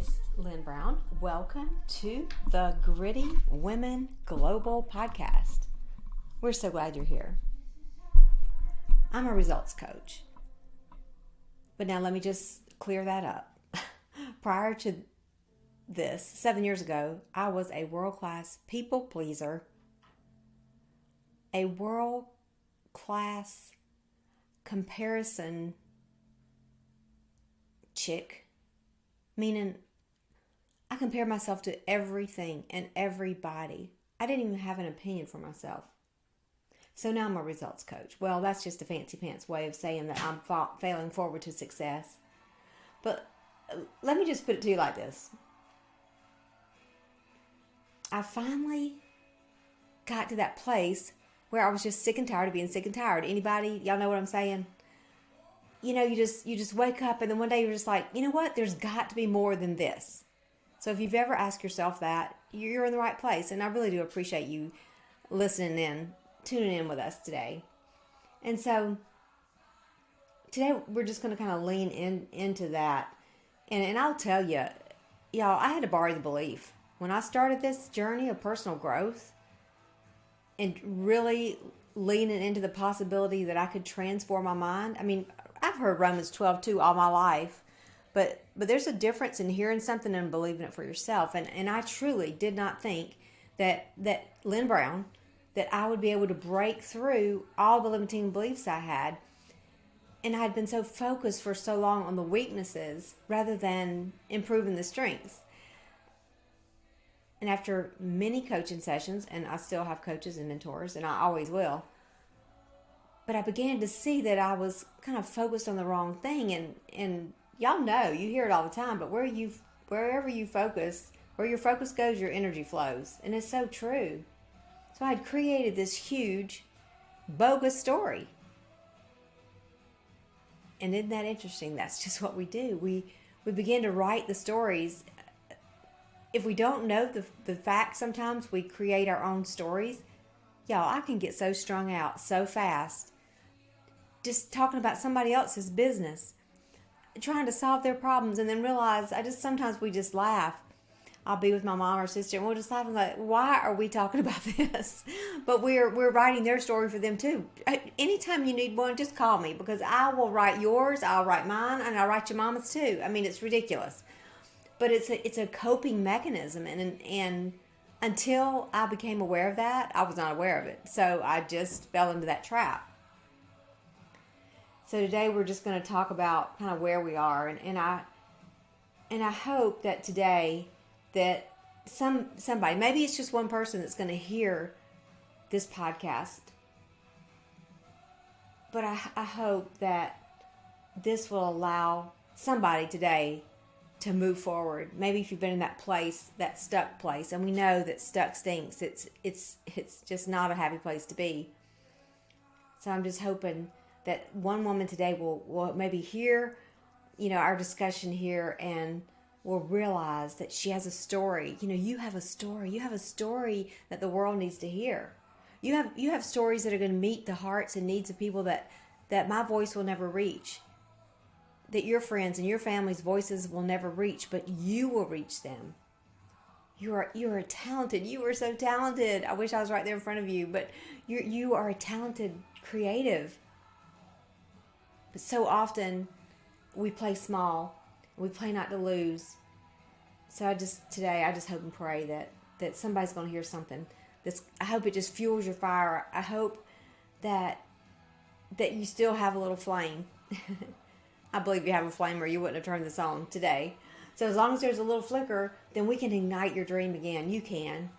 it's Lynn Brown. Welcome to the Gritty Women Global Podcast. We're so glad you're here. I'm a results coach. But now let me just clear that up. Prior to this, 7 years ago, I was a world-class people pleaser, a world-class comparison chick, meaning I compare myself to everything and everybody. I didn't even have an opinion for myself. So now I'm a results coach. Well, that's just a fancy pants way of saying that I'm failing forward to success. But let me just put it to you like this. I finally got to that place where I was just sick and tired of being sick and tired. Anybody? Y'all know what I'm saying? You know, you just wake up and then one day you're just like, you know what? There's got to be more than this. So if you've ever asked yourself that, you're in the right place. And I really do appreciate you listening in, tuning in with us today. And so today we're just going to kind of lean into that. And I'll tell you, y'all, I had to borrow the belief. When I started this journey of personal growth and really leaning into the possibility that I could transform my mind. I mean, I've heard Romans 12:2 all my life, but there's a difference in hearing something and believing it for yourself. And I truly did not think that Lynn Brown, that I would be able to break through all the limiting beliefs I had. And I had been so focused for so long on the weaknesses rather than improving the strengths. And after many coaching sessions, and I still have coaches and mentors, and I always will, but I began to see that I was kind of focused on the wrong thing. And y'all know, you hear it all the time, but wherever you focus, where your focus goes, your energy flows. And it's so true. So I had created this huge, bogus story. And isn't that interesting? That's just what we do. We begin to write the stories. If we don't know the facts, sometimes we create our own stories. Y'all, I can get so strung out so fast just talking about somebody else's business, trying to solve their problems, and then realize sometimes we just laugh. I'll be with my mom or sister and we'll just laugh and like, why are we talking about this? But we're writing their story for them too. Anytime you need one, just call me, because I will write yours, I'll write mine, and I'll write your mama's too. I mean, it's ridiculous. But it's a coping mechanism, and until I became aware of that, I was not aware of it. So I just fell into that trap. So today we're just going to talk about kind of where we are, and I hope that today that somebody, maybe it's just one person that's going to hear this podcast, but I hope that this will allow somebody today to move forward. Maybe if you've been in that place, that stuck place, and we know that stuck stinks. It's just not a happy place to be. So I'm just hoping that one woman today will maybe hear, our discussion here and will realize that she has a story. You have a story. You have a story that the world needs to hear. You have stories that are going to meet the hearts and needs of people that my voice will never reach, that your friends and your family's voices will never reach, but you will reach them. You are talented. You are so talented. I wish I was right there in front of you, but you are a talented creative. But so often we play small. We play not to lose. So today I just hope and pray that somebody's going to hear something. I hope it just fuels your fire. I hope that you still have a little flame. I believe you have a flame or you wouldn't have turned this on today. So as long as there's a little flicker, then we can ignite your dream again. You can.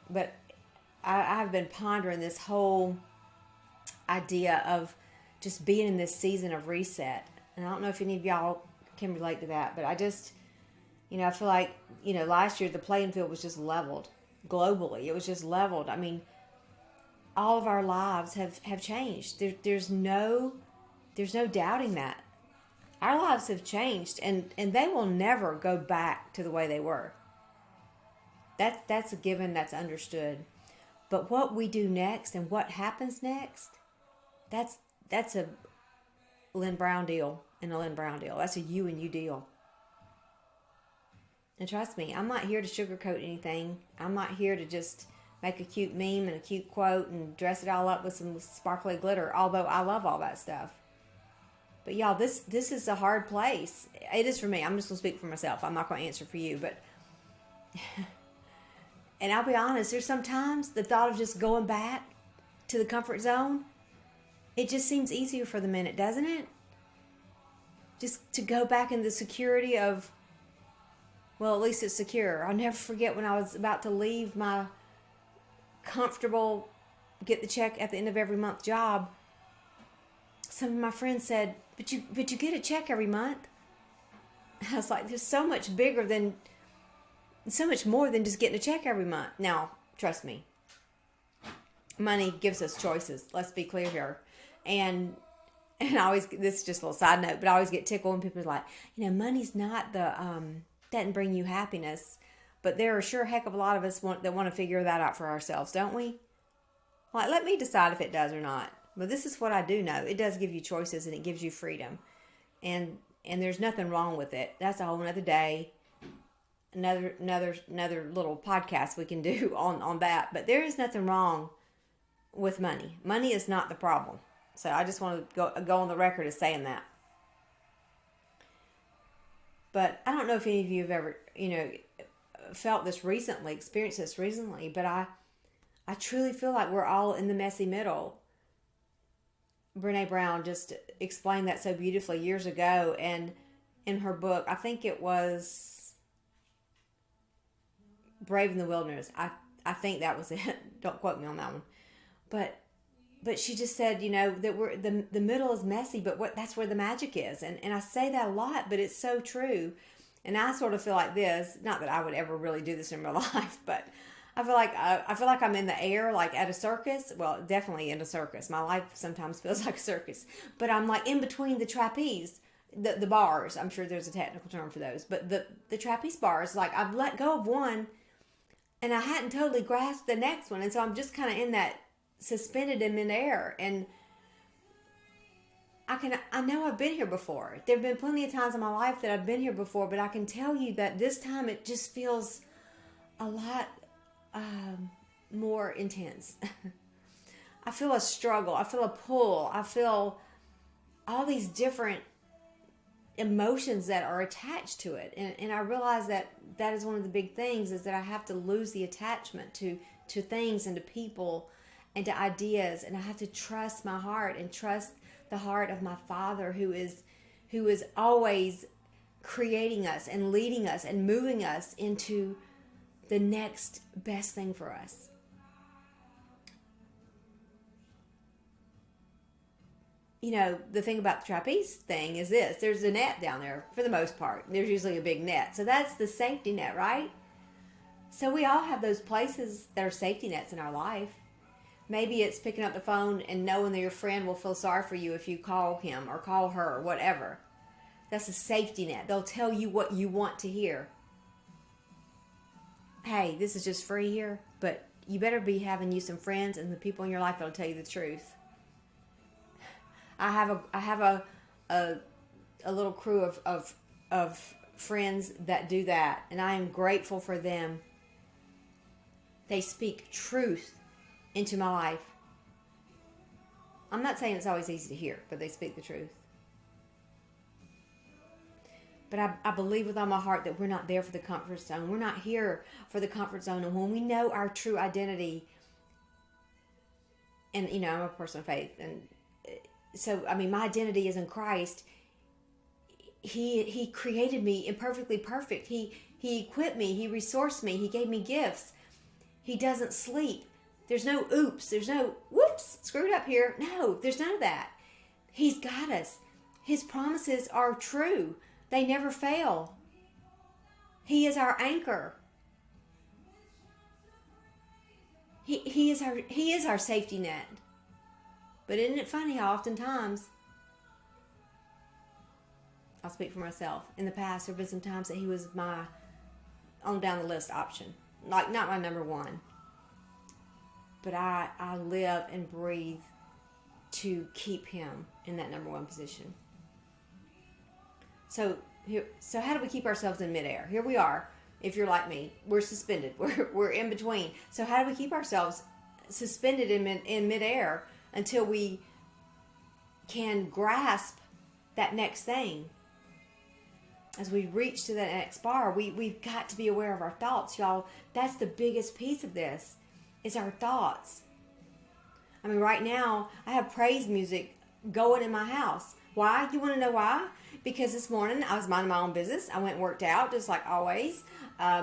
But I've been pondering this whole idea of just being in this season of reset. And I don't know if any of y'all can relate to that, but I just, I feel like, last year the playing field was just leveled globally. It was just leveled. I mean, all of our lives have changed. There's no doubting that. Our lives have changed, and they will never go back to the way they were. That's a given, that's understood. But what we do next and what happens next, that's a Lynn Brown deal and a Lynn Brown deal. That's a you and you deal. And trust me, I'm not here to sugarcoat anything. I'm not here to just make a cute meme and a cute quote and dress it all up with some sparkly glitter, although I love all that stuff. But y'all, this is a hard place. It is for me. I'm just going to speak for myself. I'm not going to answer for you. But, and I'll be honest, there's sometimes the thought of just going back to the comfort zone, it just seems easier for the minute, doesn't it? Just to go back in the security of, well, at least it's secure. I'll never forget when I was about to leave my comfortable, get the check at the end of every month job. Some of my friends said, but you get a check every month. I was like, there's so much more than just getting a check every month. Now, trust me, money gives us choices. Let's be clear here. And I always, this is just a little side note, but I always get tickled when people are like, money's not doesn't bring you happiness. But there are sure a heck of a lot of us that want to figure that out for ourselves, don't we? Like, let me decide if it does or not. But this is what I do know. It does give you choices and it gives you freedom. And there's nothing wrong with it. That's a whole nother day. Another little podcast we can do on that. But there is nothing wrong with money. Money is not the problem. So I just want to go on the record as saying that. But I don't know if any of you have ever, felt this recently, experienced this recently, but I truly feel like we're all in the messy middle. Brene Brown just explained that so beautifully years ago, and in her book, I think it was Brave in the Wilderness. I think that was it. Don't quote me on that one. But she just said, that we're the middle is messy, but that's where the magic is. And I say that a lot, but it's so true. And I sort of feel like this, not that I would ever really do this in real life, but I feel like I'm in the air, like at a circus. Well, definitely in a circus. My life sometimes feels like a circus. But I'm like in between the trapeze, the bars. I'm sure there's a technical term for those. But the trapeze bars, like I've let go of one and I hadn't totally grasped the next one. And so I'm just kind of in that suspended in midair. And I know I've been here before. There have been plenty of times in my life that I've been here before, but I can tell you that this time it just feels a lot more intense. I feel a struggle. I feel a pull. I feel all these different emotions that are attached to it. And I realize that is one of the big things, is that I have to lose the attachment to things and to people and to ideas. And I have to trust my heart and trust the heart of my Father who is always creating us and leading us and moving us into the next best thing for us. The thing about the trapeze thing is this. There's a net down there for the most part. There's usually a big net. So that's the safety net, right? So we all have those places that are safety nets in our life. Maybe it's picking up the phone and knowing that your friend will feel sorry for you if you call him or call her or whatever. That's a safety net. They'll tell you what you want to hear. Hey, this is just free here, but you better be having you some friends and the people in your life that'll tell you the truth. I have a little crew of friends that do that, and I am grateful for them. They speak truth into my life. I'm not saying it's always easy to hear, but they speak the truth. But I believe with all my heart that we're not there for the comfort zone. We're not here for the comfort zone. And when we know our true identity, and I'm a person of faith, and so my identity is in Christ. He created me imperfectly perfect. He equipped me. He resourced me. He gave me gifts. He doesn't sleep. There's no oops. There's no whoops, screwed up here. No, there's none of that. He's got us. His promises are true. They never fail. He is our anchor. He is our safety net. But isn't it funny how oftentimes, I'll speak for myself, in the past there have been some times that he was my on down the list option. Like, not my number one. But I live and breathe to keep him in that number one position. So how do we keep ourselves in midair? Here we are. If you're like me, we're suspended. We're in between. So how do we keep ourselves suspended in midair until we can grasp that next thing? As we reach to that next bar, we've got to be aware of our thoughts, y'all. That's the biggest piece of this, is our thoughts. I mean, right now, I have praise music going in my house. Why? You want to know why? Because this morning, I was minding my own business. I went and worked out, just like always.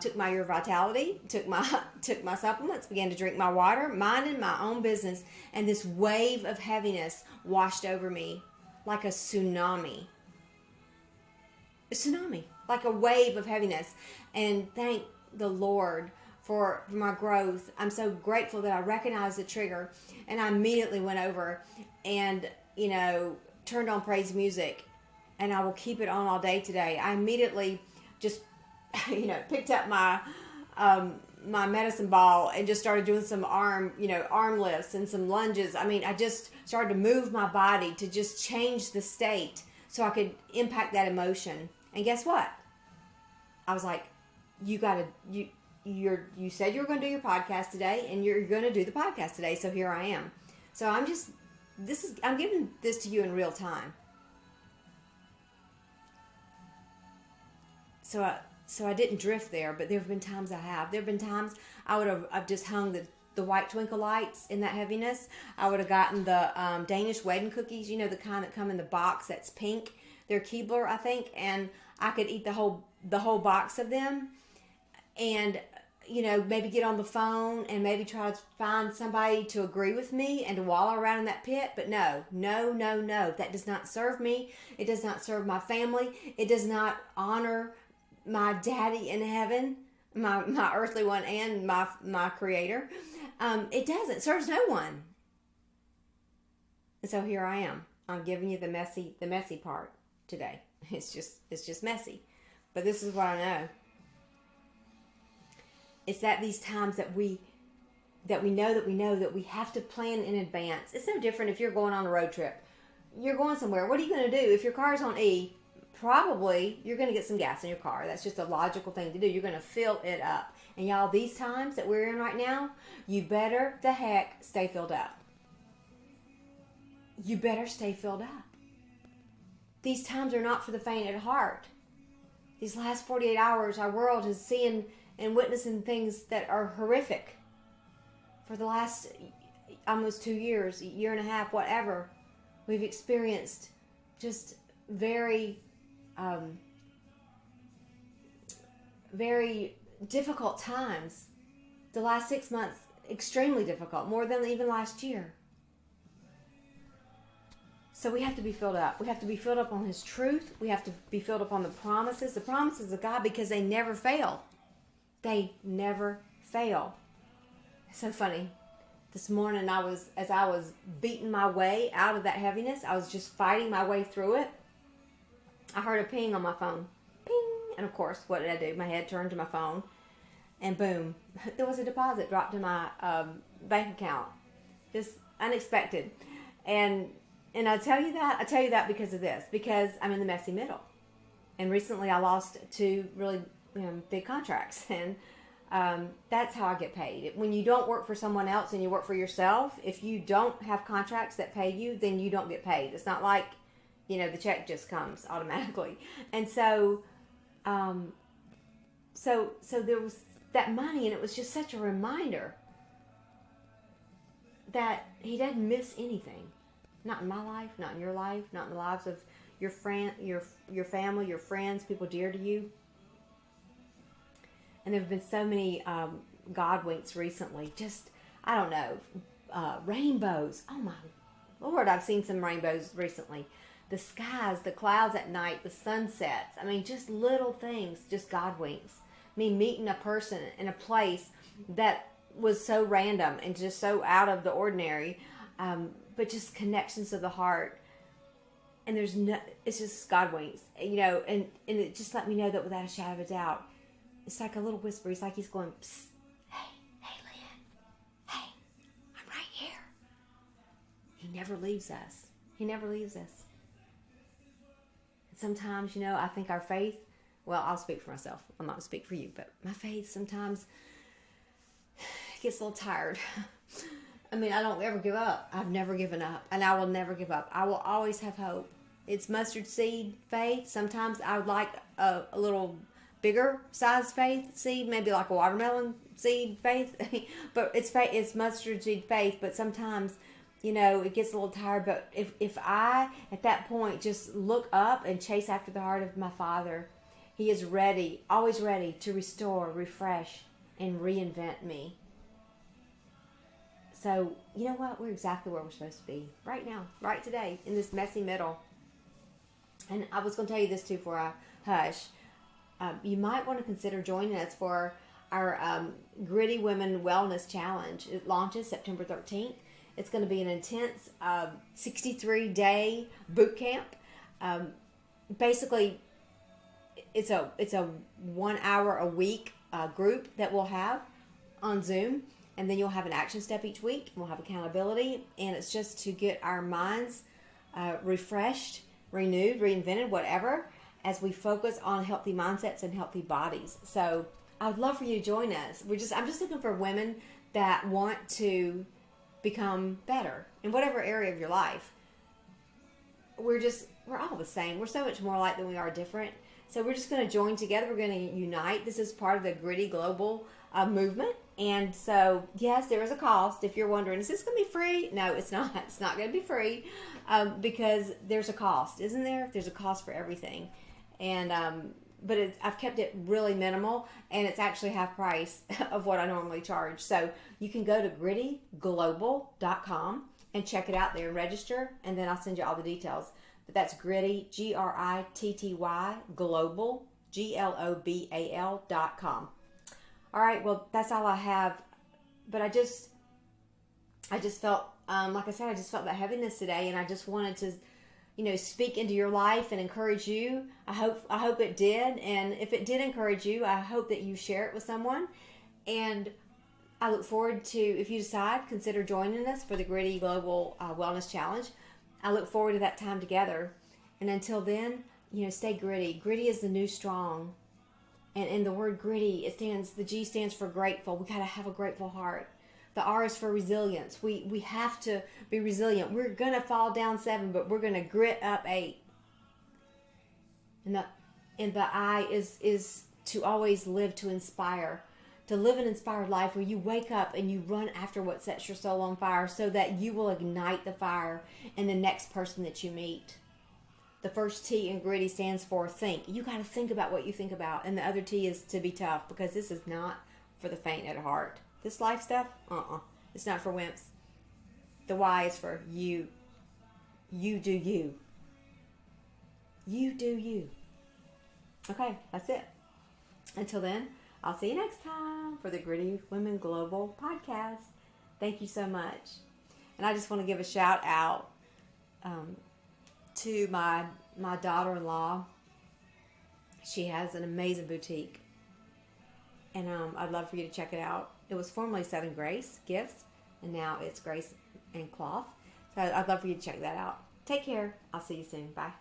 Took my Your Vitality, took my supplements, began to drink my water, minding my own business. And this wave of heaviness washed over me like a tsunami. A tsunami, like a wave of heaviness. And thank the Lord for my growth. I'm so grateful that I recognized the trigger, and I immediately went over and, turned on praise music, and I will keep it on all day today. I immediately just, picked up my medicine ball and just started doing some arm lifts and some lunges. I mean, I just started to move my body to just change the state so I could impact that emotion. And guess what? I was like, you said you were going to do your podcast today, and you're going to do the podcast today. So here I am. So I'm giving this to you in real time. So I didn't drift there, but there have been times I have. There have been times I've just hung the white twinkle lights in that heaviness. I would have gotten the Danish wedding cookies, the kind that come in the box that's pink. They're Keebler, I think, and I could eat the whole box of them, and maybe get on the phone and maybe try to find somebody to agree with me and to wallow around in that pit. But no, that does not serve me. It does not serve my family. It does not honor my daddy in heaven, my earthly one, and my creator. It doesn't. It serves no one. And so here I am. I'm giving you the messy part today. It's just messy. But this is what I know. It's that these times that we know that we have to plan in advance. It's no different if you're going on a road trip. You're going somewhere. What are you going to do? If your car's on E, probably you're going to get some gas in your car. That's just a logical thing to do. You're going to fill it up. And y'all, these times that we're in right now, you better the heck stay filled up. You better stay filled up. These times are not for the faint at heart. These last 48 hours, our world is seeing and witnessing things that are horrific. For the last almost 2 years, year and a half, whatever, we've experienced just very, very difficult times. The last 6 months, extremely difficult, more than even last year. So we have to be filled up. We have to be filled up on His truth. We have to be filled up on the promises of God, because they never fail. They never fail. It's so funny. This morning, as I was beating my way out of that heaviness, I was just fighting my way through it. I heard a ping on my phone. Ping! And of course, what did I do? My head turned to my phone, and boom, there was a deposit dropped in my bank account. Just unexpected. And I tell you that because of this, because I'm in the messy middle. And recently I lost 2 really big contracts, and that's how I get paid. When you don't work for someone else and you work for yourself, if you don't have contracts that pay you, then you don't get paid. It's not like, the check just comes automatically. And so there was that money, and it was just such a reminder that He doesn't miss anything. Not in my life, not in your life, not in the lives of your friend, your family, your friends, people dear to you. And there have been so many God winks recently. Just, I don't know, rainbows. Oh my Lord, I've seen some rainbows recently. The skies, the clouds at night, the sunsets. I mean, just little things, just God winks. Me meeting a person in a place that was so random and just so out of the ordinary, but just connections of the heart. And it's just God winks, and it just let me know that without a shadow of a doubt. It's like a little whisper. It's like He's going, psst, hey, Lynn, hey, I'm right here. He never leaves us. He never leaves us. Sometimes, I think our faith, well, I'll speak for myself. I'm not going to speak for you, but my faith sometimes gets a little tired. I mean, I don't ever give up. I've never given up, and I will never give up. I will always have hope. It's mustard seed faith. Sometimes I would like a little bigger size faith seed, maybe like a watermelon seed faith, but it's mustard seed faith. But sometimes, it gets a little tired. But if I, at that point, just look up and chase after the heart of my Father, He is ready, always ready to restore, refresh, and reinvent me. So, you know what? We're exactly where we're supposed to be right now, right today, in this messy middle. And I was going to tell you this too before I hush. You might want to consider joining us for our Gritty Women Wellness Challenge. It launches September 13th. It's going to be an intense 63-day boot camp. Basically, it's a 1 hour a week group that we'll have on Zoom. And then you'll have an action step each week. We'll have accountability. And it's just to get our minds refreshed, renewed, reinvented, whatever, as we focus on healthy mindsets and healthy bodies. So I would love for you to join us. I'm just looking for women that want to become better in whatever area of your life. We're all the same. We're so much more alike than we are different. So we're just going to join together. We're going to unite. This is part of the Gritty Global movement. And so, yes, there is a cost. If you're wondering, is this going to be free? No, it's not. It's not going to be free because there's a cost, isn't there? There's a cost for everything. And but I've kept it really minimal, and it's actually half price of what I normally charge. So you can go to grittyglobal.com and check it out there and register, and then I'll send you all the details. But that's Gritty, Gritty, global, global.com. All right, well, that's all I have. But I just felt, like I said, I just felt that heaviness today, and I just wanted to, speak into your life and encourage you. I hope it did, and if it did encourage you, I hope that you share it with someone. And I look forward to, if you decide, consider joining us for the Gritty Global Wellness Challenge. I look forward to that time together. And until then, stay gritty. Gritty is the new strong. And in the word gritty, the G stands for grateful. We got to have a grateful heart. The R is for resilience. We have to be resilient. We're going to fall down 7, but we're going to grit up 8. And the I is to always live to inspire. To live an inspired life where you wake up and you run after what sets your soul on fire so that you will ignite the fire in the next person that you meet. The first T in gritty stands for think. You got to think about what you think about. And the other T is to be tough, because this is not for the faint at heart. This life stuff, it's not for wimps. The Y is for you. You do you. You do you. Okay, that's it. Until then, I'll see you next time for the Gritty Women Global podcast. Thank you so much. And I just want to give a shout out to my daughter-in-law. She has an amazing boutique, and I'd love for you to check it out. It was formerly Southern Grace Gifts, and now it's Grace and Cloth. So I'd love for you to check that out. Take care. I'll see you soon. Bye.